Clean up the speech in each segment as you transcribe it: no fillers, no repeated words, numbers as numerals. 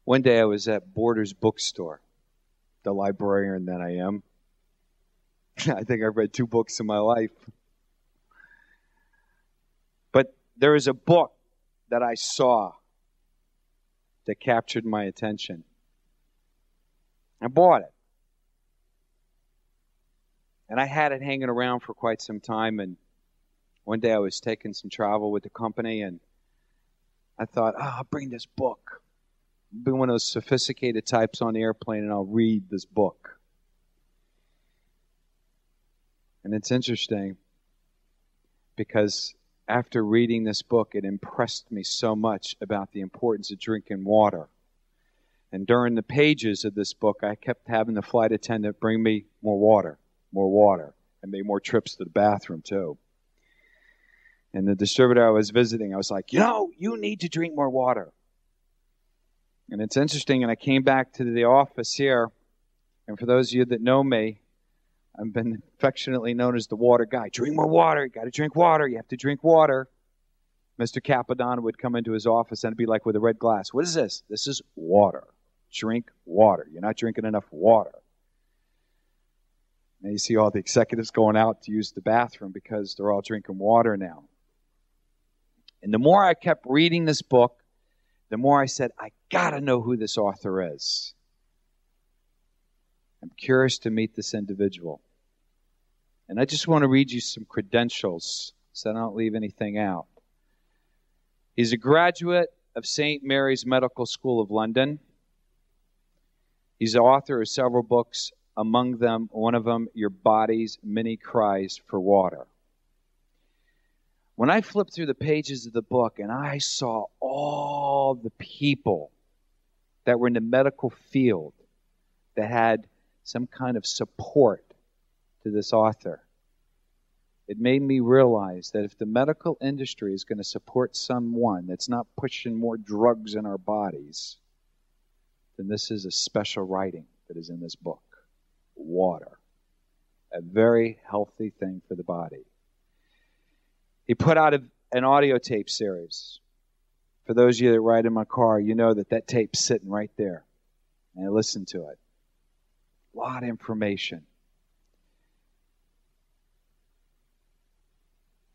One day I was at Borders bookstore, the librarian that I am. I think I've read 2 books in my life. But there is a book that I saw that captured my attention. I bought it. And I had it hanging around for quite some time. And one day I was taking some travel with the company, and I thought, I'll bring this book. I'll be one of those sophisticated types on the airplane, and I'll read this book. And it's interesting because after reading this book, it impressed me so much about the importance of drinking water. And during the pages of this book, I kept having the flight attendant bring me more water, and make more trips to the bathroom too. And the distributor I was visiting, I was like, you need to drink more water. And it's interesting, and I came back to the office here, and for those of you that know me, I've been affectionately known as the water guy. Drink more water. You got to drink water. You have to drink water. Mr. Capadonna would come into his office and it'd be like with a red glass. What is this? This is water. Drink water. You're not drinking enough water. And you see all the executives going out to use the bathroom because they're all drinking water now. And the more I kept reading this book, the more I said, I got to know who this author is. I'm curious to meet this individual. And I just want to read you some credentials so I don't leave anything out. He's a graduate of St. Mary's Medical School of London. He's the author of several books, among them, one of them, Your Body's Many Cries for Water. When I flipped through the pages of the book and I saw all the people that were in the medical field that had some kind of support to this author, it made me realize that if the medical industry is going to support someone that's not pushing more drugs in our bodies, then this is a special writing that is in this book. Water. A very healthy thing for the body. He put out an audio tape series. For those of you that ride in my car, you know that tape's sitting right there. And I listened to it. A lot of information.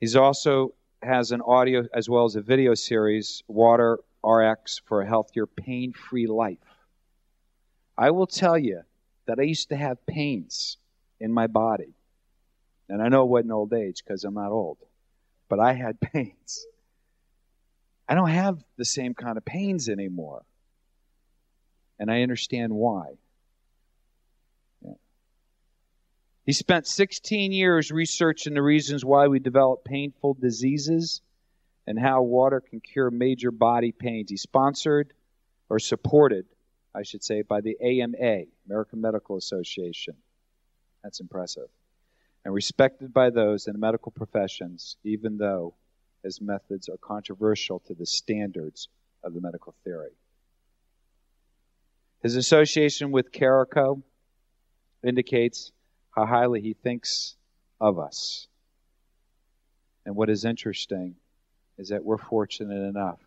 He's also has an audio as well as a video series, Water RX for a Healthier, Pain-Free Life. I will tell you that I used to have pains in my body. And I know it wasn't old age because I'm not old. But I had pains. I don't have the same kind of pains anymore. And I understand why. Yeah. He spent 16 years researching the reasons why we develop painful diseases and how water can cure major body pains. He's sponsored or supported, I should say, by the AMA, American Medical Association. That's impressive. And respected by those in the medical professions, even though his methods are controversial to the standards of the medical theory. His association with Curative indicates how highly he thinks of us. And what is interesting is that we're fortunate enough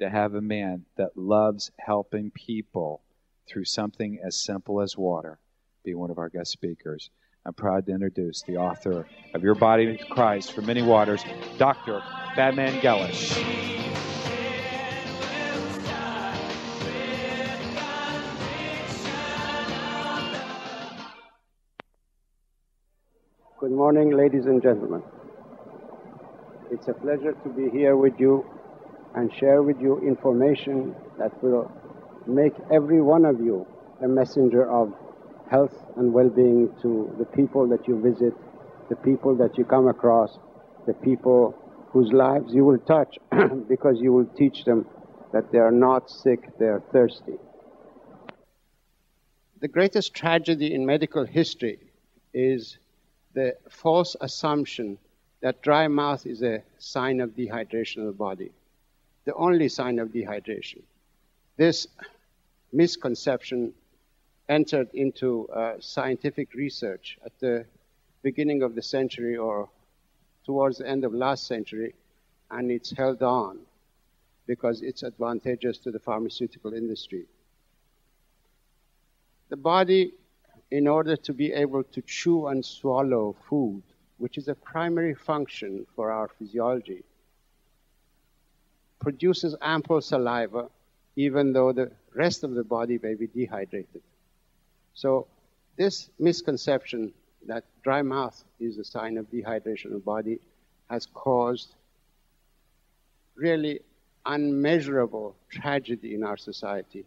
to have a man that loves helping people through something as simple as water be one of our guest speakers. I'm proud to introduce the author of Your Body Cries for Many Waters, Dr. Batman Gellish. Good morning, ladies and gentlemen. It's a pleasure to be here with you and share with you information that will make every one of you a messenger of health and well-being to the people that you visit, the people that you come across, the people whose lives you will touch because you will teach them that they are not sick, they are thirsty. The greatest tragedy in medical history is the false assumption that dry mouth is a sign of dehydration of the body, the only sign of dehydration. This misconception entered into scientific research at the beginning of the century or towards the end of last century, and it's held on because it's advantageous to the pharmaceutical industry. The body, in order to be able to chew and swallow food, which is a primary function for our physiology, produces ample saliva, even though the rest of the body may be dehydrated. So this misconception that dry mouth is a sign of dehydration of the body has caused really unmeasurable tragedy in our society,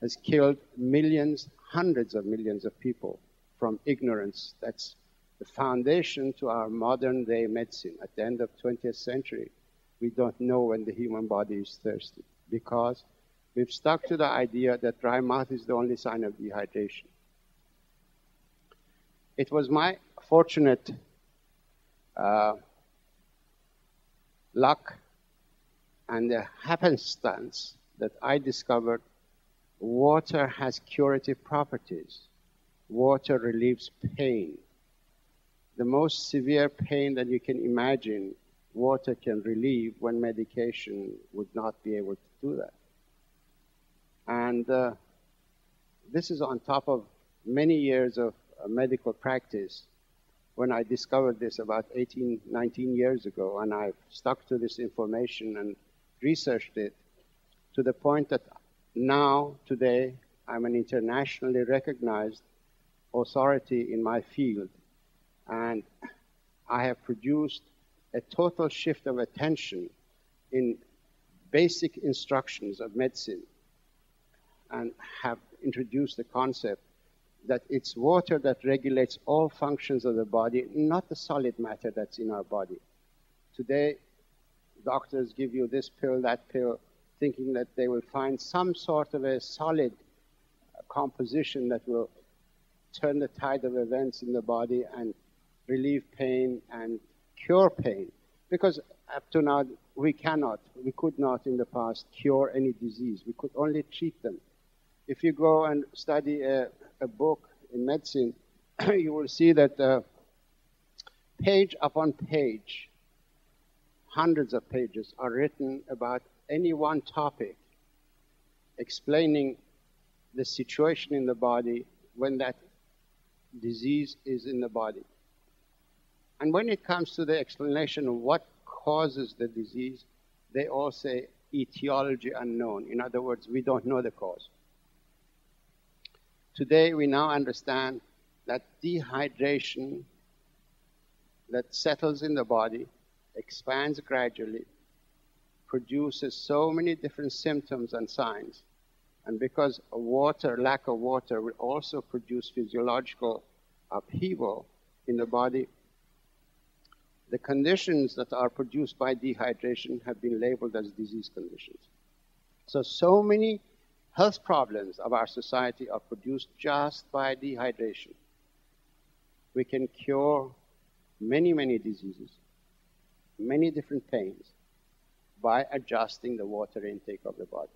has killed millions, hundreds of millions of people from ignorance. That's the foundation to our modern day medicine. At the end of 20th century, we don't know when the human body is thirsty because we've stuck to the idea that dry mouth is the only sign of dehydration. It was my fortunate luck and the happenstance that I discovered water has curative properties. Water relieves pain. The most severe pain that you can imagine, water can relieve when medication would not be able to do that. And this is on top of many years of medical practice. When I discovered this about 18, 19 years ago, and I've stuck to this information and researched it to the point that now, today, I'm an internationally recognized authority in my field. And I have produced a total shift of attention in basic instructions of medicine and have introduced the concept that it's water that regulates all functions of the body, not the solid matter that's in our body. Today, doctors give you this pill, that pill, thinking that they will find some sort of a solid composition that will turn the tide of events in the body and relieve pain and cure pain. Because up to now, we could not in the past cure any disease. We could only treat them. If you go and study a book in medicine, you will see that page upon page, hundreds of pages are written about any one topic, explaining the situation in the body when that disease is in the body. And when it comes to the explanation of what causes the disease, they all say etiology unknown. In other words, we don't know the cause. Today, we now understand that dehydration that settles in the body, expands gradually, produces so many different symptoms and signs. And because lack of water will also produce physiological upheaval in the body, the conditions that are produced by dehydration have been labeled as disease conditions. So many health problems of our society are produced just by dehydration. We can cure many, many diseases, many different pains, by adjusting the water intake of the body.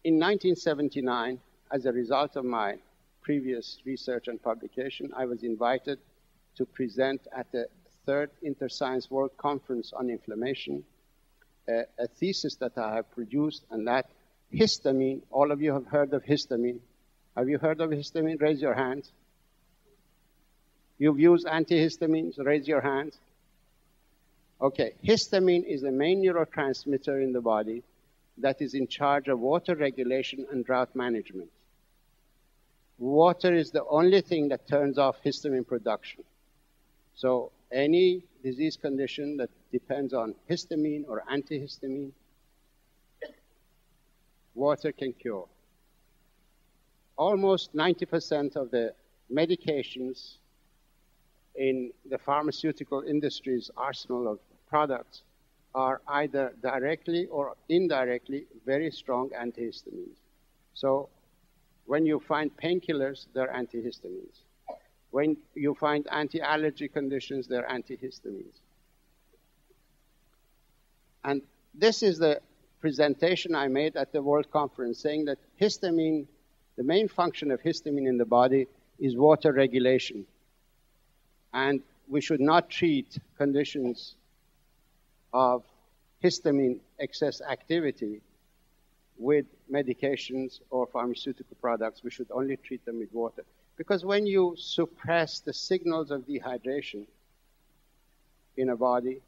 In 1979, as a result of my previous research and publication, I was invited to present at the third Interscience World Conference on Inflammation, a thesis that I have produced, and that histamine, all of you have heard of histamine. Have you heard of histamine? Raise your hands. You've used antihistamines? Raise your hands. Okay, histamine is the main neurotransmitter in the body that is in charge of water regulation and drought management. Water is the only thing that turns off histamine production. So any disease condition that depends on histamine or antihistamine, water can cure. Almost 90% of the medications in the pharmaceutical industry's arsenal of products are either directly or indirectly very strong antihistamines. So when you find painkillers, they're antihistamines. When you find anti-allergy conditions, they're antihistamines. And this is the presentation I made at the World Conference, saying that histamine, the main function of histamine in the body is water regulation. And we should not treat conditions of histamine excess activity with medications or pharmaceutical products. We should only treat them with water. Because when you suppress the signals of dehydration in a body,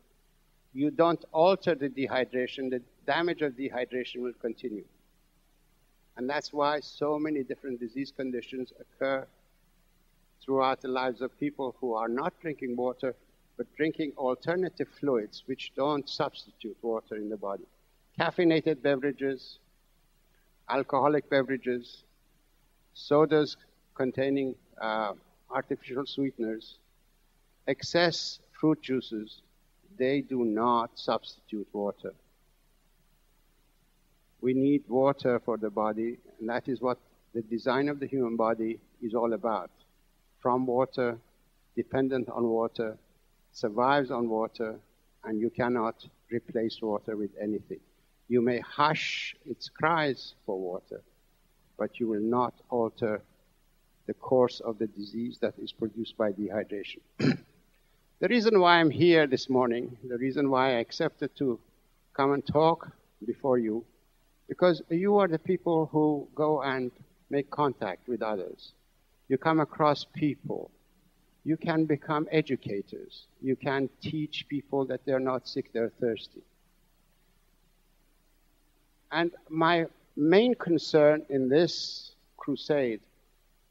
you don't alter the dehydration. The damage of dehydration will continue. And that's why so many different disease conditions occur throughout the lives of people who are not drinking water, but drinking alternative fluids which don't substitute water in the body. Caffeinated beverages, alcoholic beverages, sodas containing artificial sweeteners, excess fruit juices, they do not substitute water. We need water for the body, and that is what the design of the human body is all about. From water, dependent on water, survives on water, and you cannot replace water with anything. You may hush its cries for water, but you will not alter the course of the disease that is produced by dehydration. The reason why I'm here this morning, the reason why I accepted to come and talk before you, because you are the people who go and make contact with others. You come across people. You can become educators. You can teach people that they're not sick, they're thirsty. And my main concern in this crusade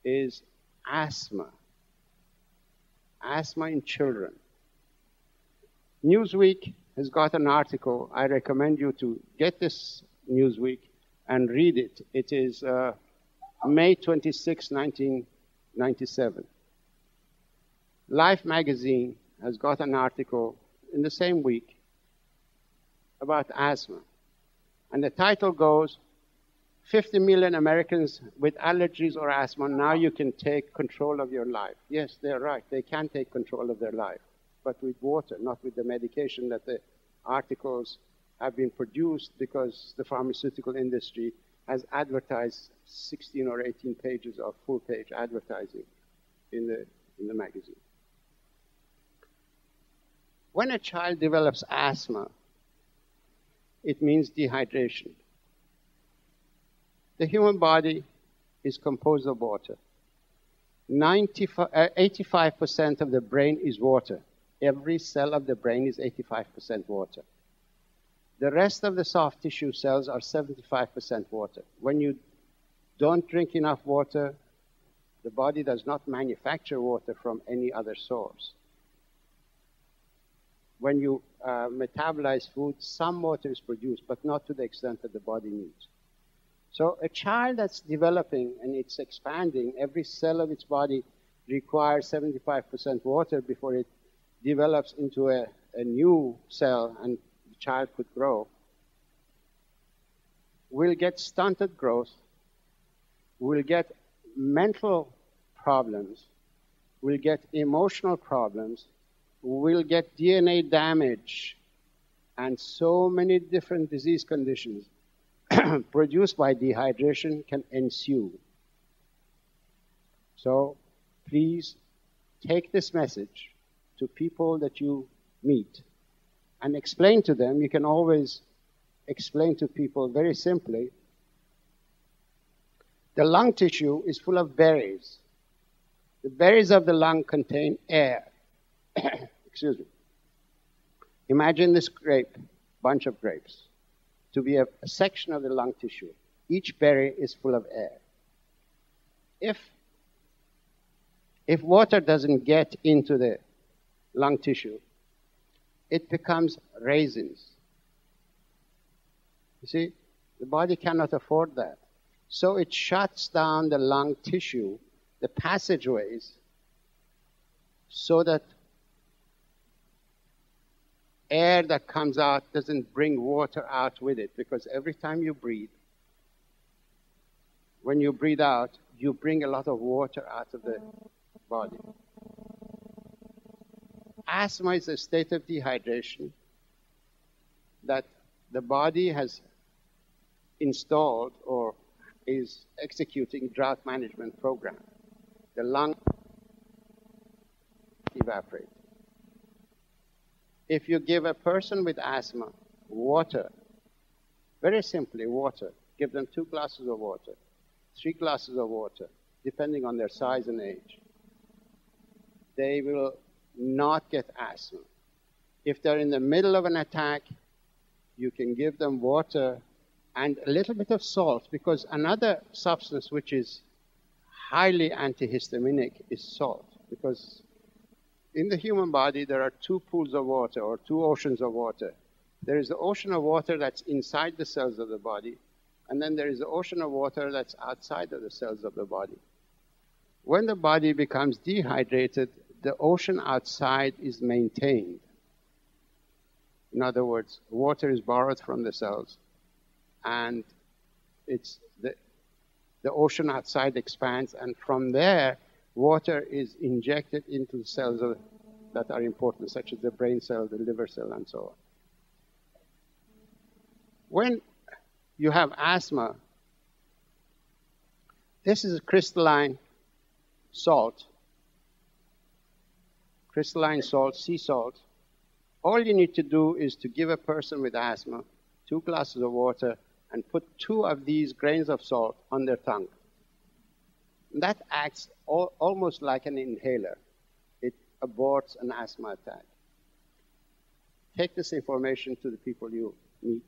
is asthma. Asthma in children. Newsweek has got an article. I recommend you to get this Newsweek and read it. It is May 26, 1997. Life magazine has got an article in the same week about asthma. And the title goes, 50 million Americans with allergies or asthma, now you can take control of your life. Yes, they're right. They can take control of their life, but with water, not with the medication that the articles have been produced because the pharmaceutical industry has advertised 16 or 18 pages of full-page advertising in the magazine. When a child develops asthma, it means dehydration. The human body is composed of water. 85% of the brain is water. Every cell of the brain is 85% water. The rest of the soft tissue cells are 75% water. When you don't drink enough water, the body does not manufacture water from any other source. When you metabolize food, some water is produced, but not to the extent that the body needs. So a child that's developing and it's expanding, every cell of its body requires 75% water before it develops into a new cell and the child could grow. We'll get stunted growth. We'll get mental problems. We'll get emotional problems. We'll get DNA damage and so many different disease conditions produced by dehydration can ensue. So please take this message to people that you meet and explain to them. You can always explain to people very simply. The lung tissue is full of berries. The berries of the lung contain air. Excuse me. Imagine this bunch of grapes, to be a section of the lung tissue. Each berry is full of air. If water doesn't get into the lung tissue, it becomes raisins. You see, the body cannot afford that. So it shuts down the lung tissue, the passageways, so that air that comes out doesn't bring water out with it, because every time you breathe, when you breathe out, you bring a lot of water out of the body. Asthma is a state of dehydration that the body has installed or is executing drought management program. The lung evaporate. If you give a person with asthma water, Very simply, water. Give them 2 glasses of water, 3 glasses of water, depending on their size and age. They will not get asthma. If they're in the middle of an attack, you can give them water and a little bit of salt, because another substance which is highly antihistaminic is salt. Because in the human body, there are 2 pools of water or 2 oceans of water. There is the ocean of water that's inside the cells of the body, and then there is the ocean of water that's outside of the cells of the body. When the body becomes dehydrated, the ocean outside is maintained. In other words, water is borrowed from the cells, and it's the ocean outside expands, and from there, water is injected into the cells that are important, such as the brain cell, the liver cell, and so on. When you have asthma, this is a crystalline salt, sea salt. All you need to do is to give a person with asthma 2 glasses of water and put 2 of these grains of salt on their tongue. That acts almost like an inhaler. It aborts an asthma attack. Take this information to the people you meet.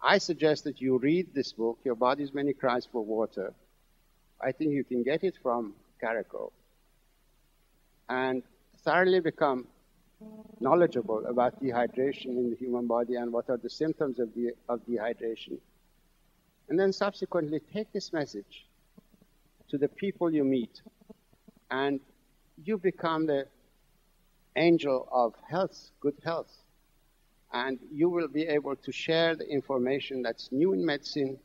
I suggest that you read this book, Your Body's Many Cries for Water. I think you can get it from Caraco and thoroughly become knowledgeable about dehydration in the human body and what are the symptoms of dehydration. And then subsequently take this message to the people you meet, and you become the angel of health, good health. And you will be able to share the information that's new in medicine,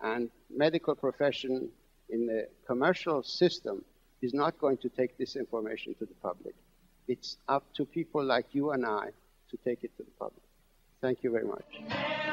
and medical profession in the commercial system is not going to take this information to the public. It's up to people like you and I to take it to the public. Thank you very much.